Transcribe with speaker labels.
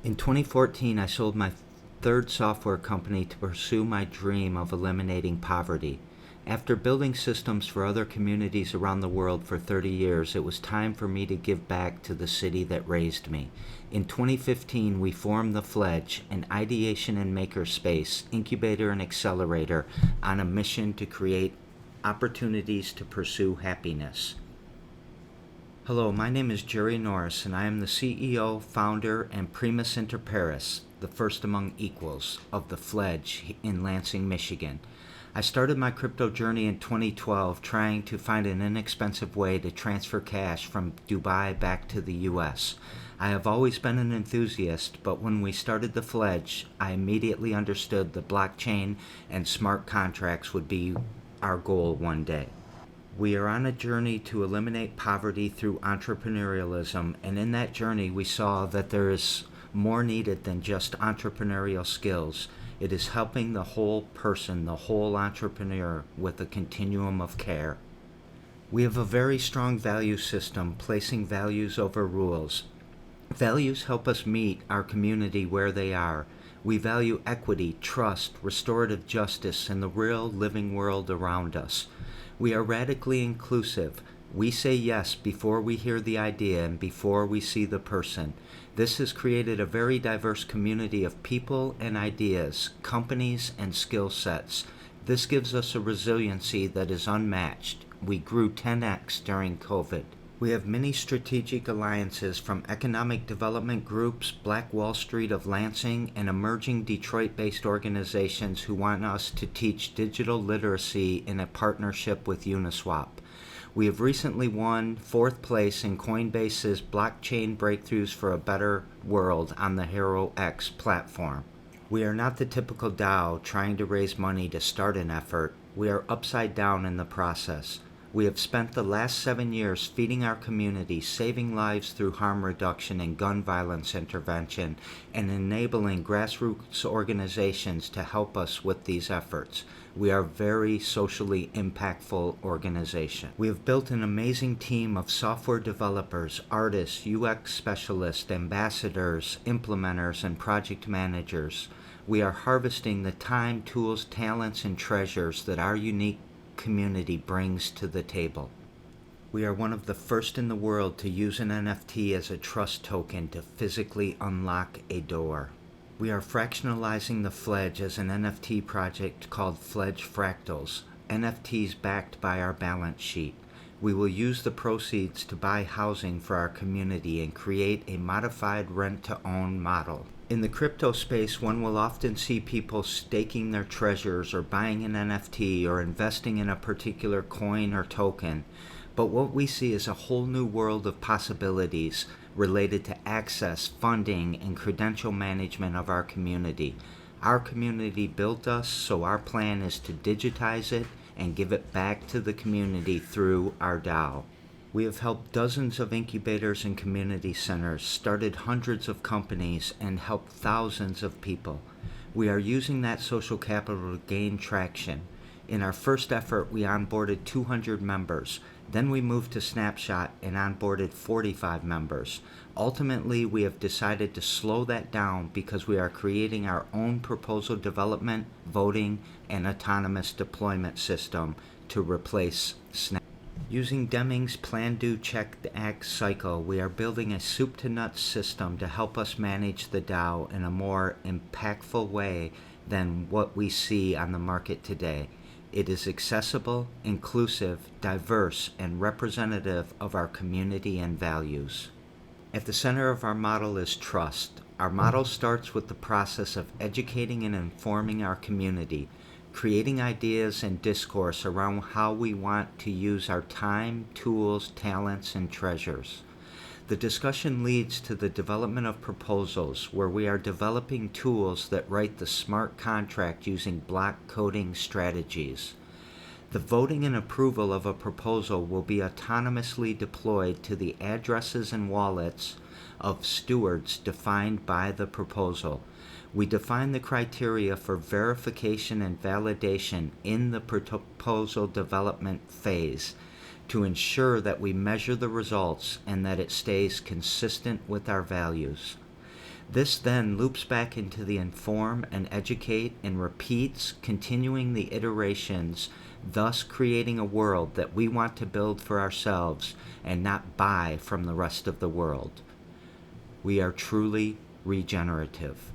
Speaker 1: In 2014, I sold my third software company to pursue my dream of eliminating poverty. After building systems for other communities around the world for 30 years, it was time for me to give back to the city that raised me. In 2015, we formed the Fledge, an ideation and makerspace, incubator and accelerator, on a mission to create opportunities to pursue happiness. Hello, my name is Jerry Norris, and I am the CEO, founder, and primus inter pares, the first among equals, of the Fledge in Lansing, Michigan. I started my crypto journey in 2012 trying to find an inexpensive way to transfer cash from Dubai back to the US. I have always been an enthusiast, but when we started the Fledge, I immediately understood the blockchain and smart contracts would be our goal one day. We are on a journey to eliminate poverty through entrepreneurialism, and in that journey we saw that there is more needed than just entrepreneurial skills. It is helping the whole person, the whole entrepreneur, with a continuum of care. We have a very strong value system, placing values over rules. Values help us meet our community where they are. We value equity, trust, restorative justice, and the real living world around us. We are radically inclusive. We say yes before we hear the idea and before we see the person. This has created a very diverse community of people and ideas, companies and skill sets. This gives us a resiliency that is unmatched. We grew 10x during COVID. We have many strategic alliances from economic development groups, Black Wall Street of Lansing, and emerging Detroit-based organizations who want us to teach digital literacy in a partnership with Uniswap. We have recently won 4th place in Coinbase's Blockchain Breakthroughs for a Better World on the Hero X platform. We are not the typical DAO trying to raise money to start an effort. We are upside down in the process. We have spent the last 7 years feeding our community, saving lives through harm reduction and gun violence intervention, and enabling grassroots organizations to help us with these efforts. We are a very socially impactful organization. We have built an amazing team of software developers, artists, UX specialists, ambassadors, implementers, and project managers. We are harvesting the time, tools, talents, and treasures that our unique community brings to the table. We are one of the first in the world to use an NFT as a trust token to physically unlock a door. We are fractionalizing the Fledge as an NFT project called Fledge Fractals, NFTs backed by our balance sheet. We will use the proceeds to buy housing for our community and create a modified rent-to-own model. In the crypto space, one will often see people staking their treasures or buying an NFT or investing in a particular coin or token. But what we see is a whole new world of possibilities related to access, funding, and credential management of our community. Our community built us, so our plan is to digitize it and give it back to the community through our DAO. We have helped dozens of incubators and community centers, started hundreds of companies, and helped thousands of people. We are using that social capital to gain traction. In our first effort, we onboarded 200 members. Then we moved to Snapshot and onboarded 45 members. Ultimately, we have decided to slow that down because we are creating our own proposal development, voting, and autonomous deployment system to replace Snapshot. Using Deming's Plan, Do, Check, Act cycle, we are building a soup-to-nuts system to help us manage the DAO in a more impactful way than what we see on the market today. It is accessible, inclusive, diverse, and representative of our community and values. At the center of our model is trust. Our model starts with the process of educating and informing our community, creating ideas and discourse around how we want to use our time, tools, talents, and treasures. The discussion leads to the development of proposals, where we are developing tools that write the smart contract using block coding strategies. The voting and approval of a proposal will be autonomously deployed to the addresses and wallets of stewards defined by the proposal. We define the criteria for verification and validation in the proposal development phase to ensure that we measure the results and that it stays consistent with our values. This then loops back into the inform and educate and repeats, continuing the iterations, thus creating a world that we want to build for ourselves and not buy from the rest of the world. We are truly regenerative.